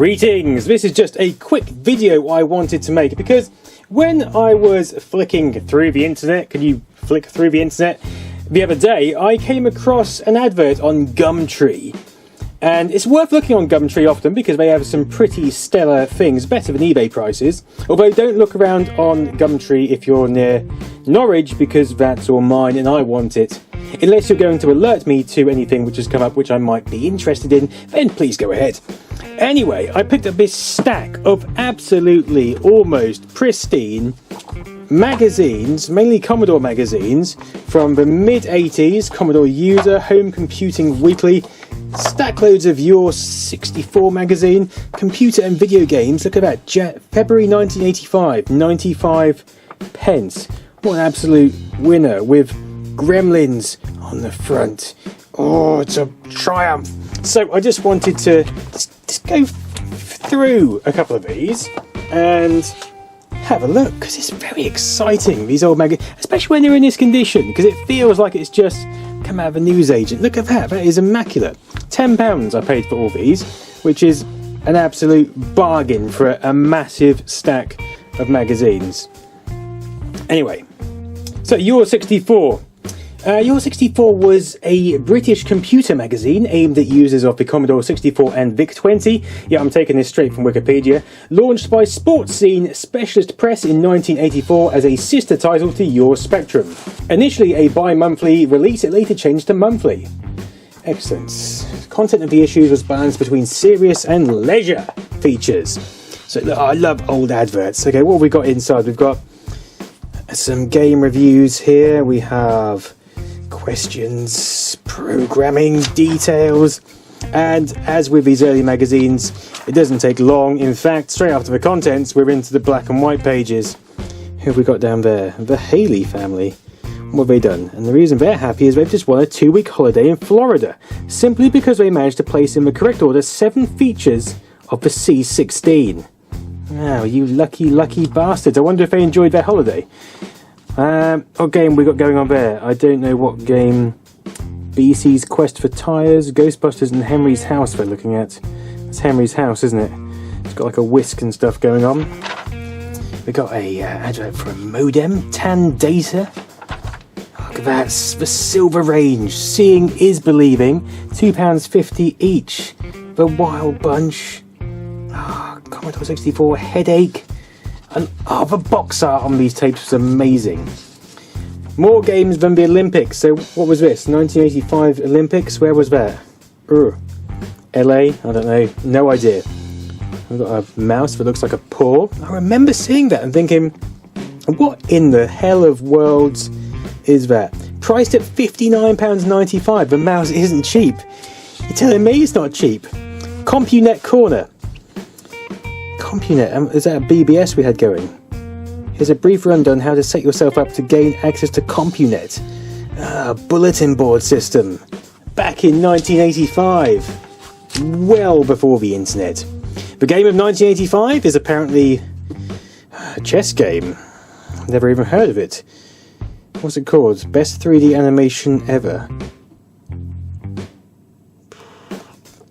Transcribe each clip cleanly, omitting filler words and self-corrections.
Greetings! This is just a quick video I wanted to make because when I was flicking through the internet, can you flick through the internet? The other day I came across an advert on Gumtree. And it's worth looking on Gumtree often because they have some pretty stellar things, better than eBay prices. Although don't look around on Gumtree if you're near Norwich because that's all mine and I want it. Unless you're going to alert me to anything which has come up which I might be interested in, then please go ahead. Anyway, I picked up this stack of absolutely almost pristine magazines, mainly Commodore magazines, from the mid-80s, Commodore User, Home Computing Weekly, stack loads of Your 64 magazine, Computer and Video Games. Look at that, February 1985, 95 pence. What an absolute winner with Gremlins on the front. Oh, it's a triumph. So I just wanted to just go through a couple of these and have a look because it's very exciting, these old magazines, especially when they're in this condition, because it feels like it's just come out of a newsagent. Look at that, that is immaculate. £10 I paid for all these, which is an absolute bargain for a massive stack of magazines. Anyway, so Your 64. Your 64 was a British computer magazine aimed at users of the Commodore 64 and VIC-20. Yeah, I'm taking this straight from Wikipedia. Launched by Sports Scene Specialist Press in 1984 as a sister title to Your Spectrum. Initially a bi-monthly release, it later changed to monthly. Excellent. Content of the issues was balanced between serious and leisure features. So look, I love old adverts. Okay, what have we got inside? We've got some game reviews here. We have questions, programming details, and as with these early magazines, it doesn't take long. In fact, straight after the contents, we're into the black and white pages. Who have we got down there? The Haley family. What have they done? And the reason they're happy is they've just won a 2-week holiday in Florida, simply because they managed to place in the correct order 7 features of the C16. Wow, you lucky bastards. I wonder if they enjoyed their holiday. What game we got going on there? I don't know what game. BC's Quest for Tyres, Ghostbusters and Henry's House they're looking at. It's Henry's House, isn't it? It's got like a whisk and stuff going on. We got a advert for a modem, Tan Data. Look at that, the Silver Range, Seeing is Believing, £2.50 each. The Wild Bunch. Commodore 64 Headache, and the box art on these tapes was amazing. More games than the Olympics. So what was this? 1985 Olympics? Where was that? LA? I don't know. No idea. We've got a mouse that looks like a paw. I remember seeing that and thinking, what in the hell of worlds is that? Priced at £59.95. The mouse isn't cheap. You're telling me it's not cheap? CompuNet Corner. CompuNet, is that a BBS we had going? Here's a brief rundown how to set yourself up to gain access to CompuNet. Bulletin board system. Back in 1985. Well before the internet. The game of 1985 is apparently a chess game. Never even heard of it. What's it called? Best 3D animation ever.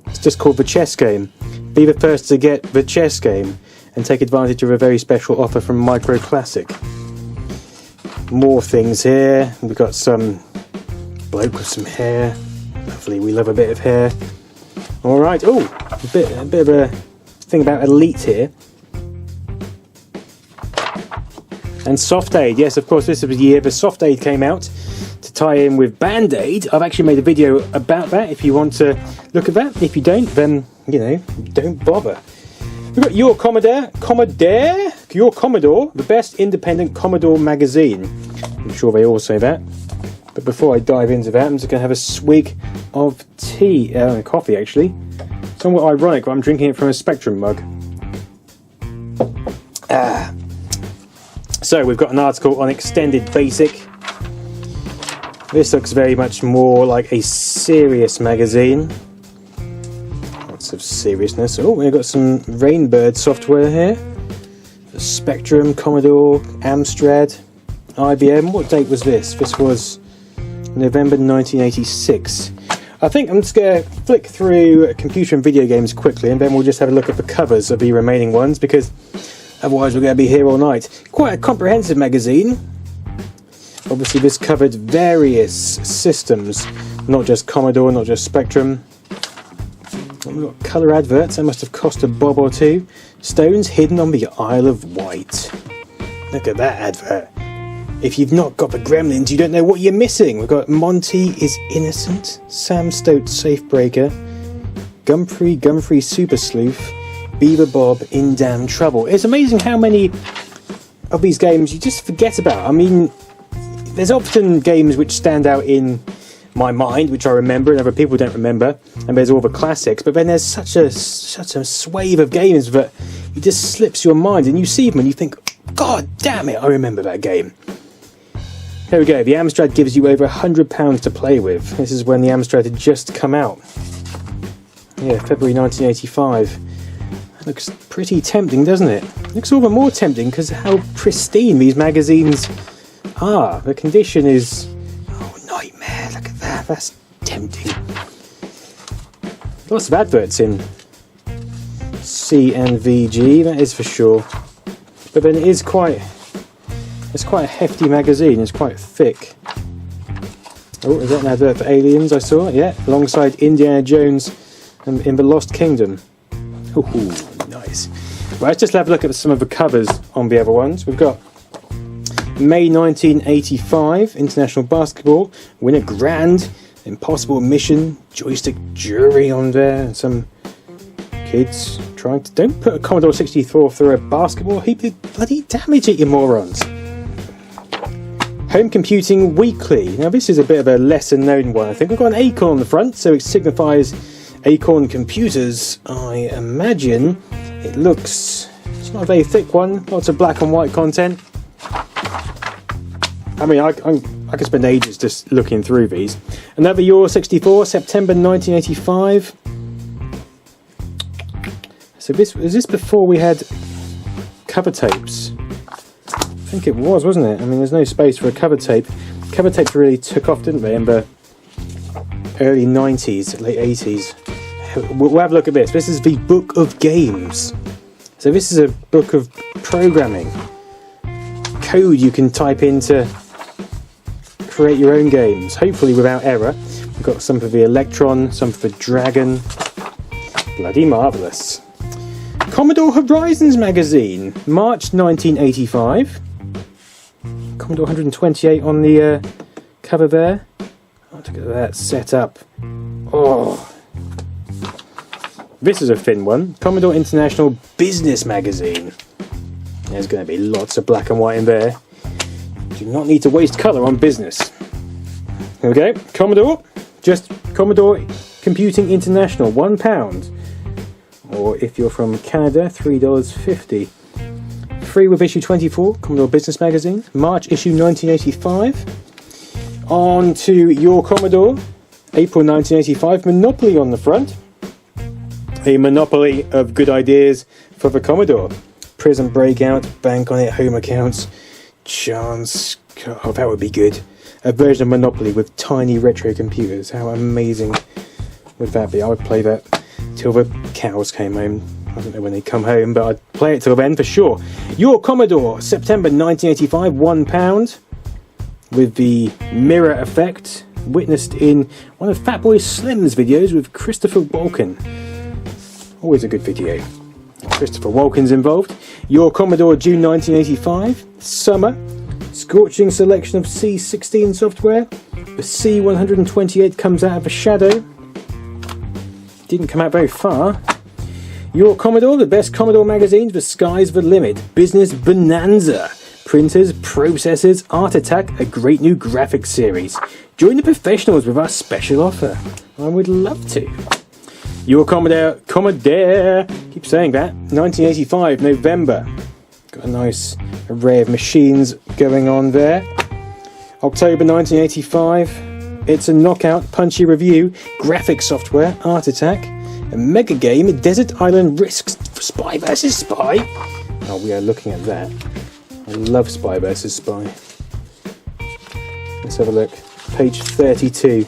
It's just called the chess game. Be the first to get the chess game and take advantage of a very special offer from Micro Classic. More things here. We've got some bloke with some hair. Lovely, we love a bit of hair. Alright, a bit of a thing about Elite here. And Soft Aid. Yes, of course, this was the year the Soft Aid came out to tie in with Band Aid. I've actually made a video about that if you want to look at that. If you don't, then you know, don't bother. We've got Your Commodore, the best independent Commodore magazine. I'm sure they all say that. But before I dive into that, I'm just going to have a swig of tea, coffee actually. Somewhat ironic, but I'm drinking it from a Spectrum mug. So we've got an article on Extended Basic. This looks very much more like a serious magazine. Lots of seriousness. Oh, we've got some Rainbird software here. The Spectrum, Commodore, Amstrad, IBM. What date was this? This was November 1986. I think I'm just going to flick through computer and video games quickly, and then we'll just have a look at the covers of the remaining ones, because otherwise we're going to be here all night. Quite a comprehensive magazine. Obviously this covered various systems, not just Commodore, not just Spectrum. We've got colour adverts, that must have cost a bob or two. Stones hidden on the Isle of Wight. Look at that advert. If you've not got the Gremlins, you don't know what you're missing. We've got Monty is Innocent, Sam Stoat Safebreaker, Gumfrey Super Sleuth, Beaver Bob in Damn Trouble. It's amazing how many of these games you just forget about. I mean, there's often games which stand out in my mind, which I remember and other people don't remember, and there's all the classics, but then there's such a swathe of games that it just slips your mind, and you see them and you think, God damn it, I remember that game. There we go, the Amstrad gives you over £100 to play with. This is when the Amstrad had just come out. Yeah, February 1985. That looks pretty tempting, doesn't it? It looks all the more tempting because of how pristine these magazines are. The condition is... oh, nightmare, look at that, that's tempting. Lots of adverts in C&VG, that is for sure. But then it is quite... it's quite a hefty magazine, it's quite thick. Oh, is that an advert for Aliens I saw? Yeah, alongside Indiana Jones and in the Lost Kingdom. Ooh, nice. Right, let's just have a look at some of the covers on the other ones. We've got May 1985, International Basketball, Win a Grand, Impossible Mission, Joystick Jury on there, and some kids trying to... don't put a Commodore 64 through a basketball heap of bloody damage at you morons. Home Computing Weekly. Now this is a bit of a lesser known one. I think we've got an acorn on the front, so it signifies Acorn Computers. I imagine it looks... it's not a very thick one, lots of black and white content. I mean, I could spend ages just looking through these. Another Euro 64, September 1985. So was this before we had cover tapes? I think it was, wasn't it? I mean, there's no space for a cover tape. Cover tapes really took off, didn't they, in the early 90s, late 80s. We'll have a look at this. This is the Book of Games. So this is a book of programming. Code you can type in to create your own games, hopefully without error. We've got some for the Electron, some for Dragon. Bloody marvellous. Commodore Horizons magazine, March 1985. Commodore 128 on the cover there. Oh, look at that set up. Oh, this is a thin one. Commodore International Business magazine. There's going to be lots of black and white in there. Do not need to waste colour on business. Okay, Commodore. Just Commodore Computing International, £1. Or if you're from Canada, $3.50. Free with issue 24, Commodore Business Magazine, March issue 1985. On to Your Commodore, April 1985, Monopoly on the front. A monopoly of good ideas for the Commodore. Prison Breakout, Bank on It, Home Accounts, Chance, oh that would be good. A version of Monopoly with tiny retro computers, how amazing would that be? I would play that till the cows came home. I don't know when they come home, but I'd play it till then for sure. Your Commodore, September 1985, £1. With the mirror effect, witnessed in one of Fatboy Slim's videos with Christopher Walken. Always a good video. Christopher Walken's involved. Your Commodore, June 1985, Summer. Scorching selection of C16 software. The C128 comes out of a shadow. Didn't come out very far. Your Commodore, the best Commodore magazines, the sky's the limit. Business Bonanza. Printers, processors, Art Attack, a great new graphics series. Join the professionals with our special offer. I would love to. Your Commodore, keep saying that, 1985, November. Got a nice array of machines going on there. October 1985, it's a knockout, punchy review, graphics software, Art Attack, a mega game, Desert Island Risks, Spy vs Spy. Oh, we are looking at that. I love Spy vs Spy. Let's have a look. Page 32.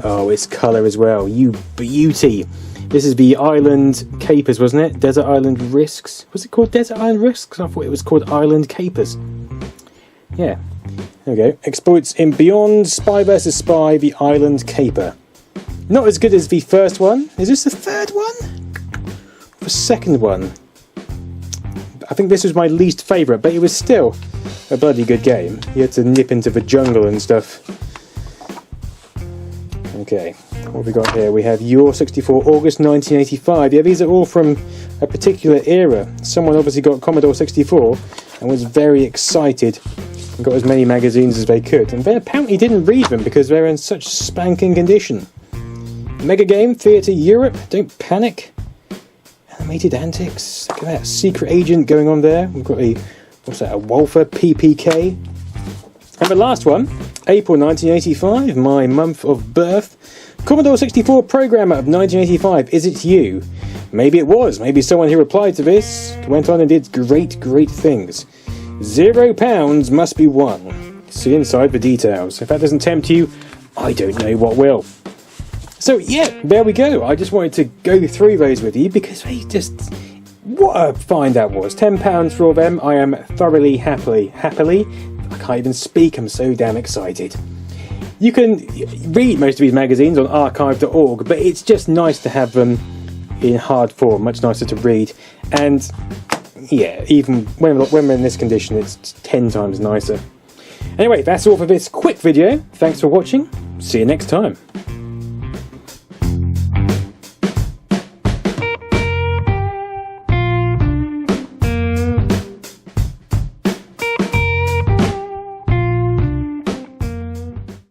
Oh, it's colour as well. You beauty. This is the Island Capers, wasn't it? Desert Island Risks. Was it called Desert Island Risks? I thought it was called Island Capers. Yeah. There we go. Exploits in Beyond Spy vs Spy, the Island Caper. Not as good as the first one. Is this the third one? The second one? I think this was my least favourite, but it was still a bloody good game. You had to nip into the jungle and stuff. Okay, what have we got here? We have Your 64, August 1985. Yeah, these are all from a particular era. Someone obviously got Commodore 64 and was very excited and got as many magazines as they could. And they apparently didn't read them because they're in such spanking condition. Mega Game, Theatre Europe, Don't Panic. Animated Antics, look at that. Secret Agent going on there. We've got a, what's that, a Wolfer PPK. And the last one, April 1985, my month of birth. Commodore 64 programmer of 1985, is it you? Maybe it was. Maybe someone who replied to this went on and did great, great things. £0 must be won. See inside the details. If that doesn't tempt you, I don't know what will. So yeah, there we go. I just wanted to go through those with you because they just... What a find that was. £10 for all of them. I am thoroughly happily... I can't even speak, I'm so damn excited. You can read most of these magazines on archive.org, but it's just nice to have them in hard form, much nicer to read. And yeah, even when we're in this condition, it's 10 times nicer. Anyway, that's all for this quick video. Thanks for watching. See you next time.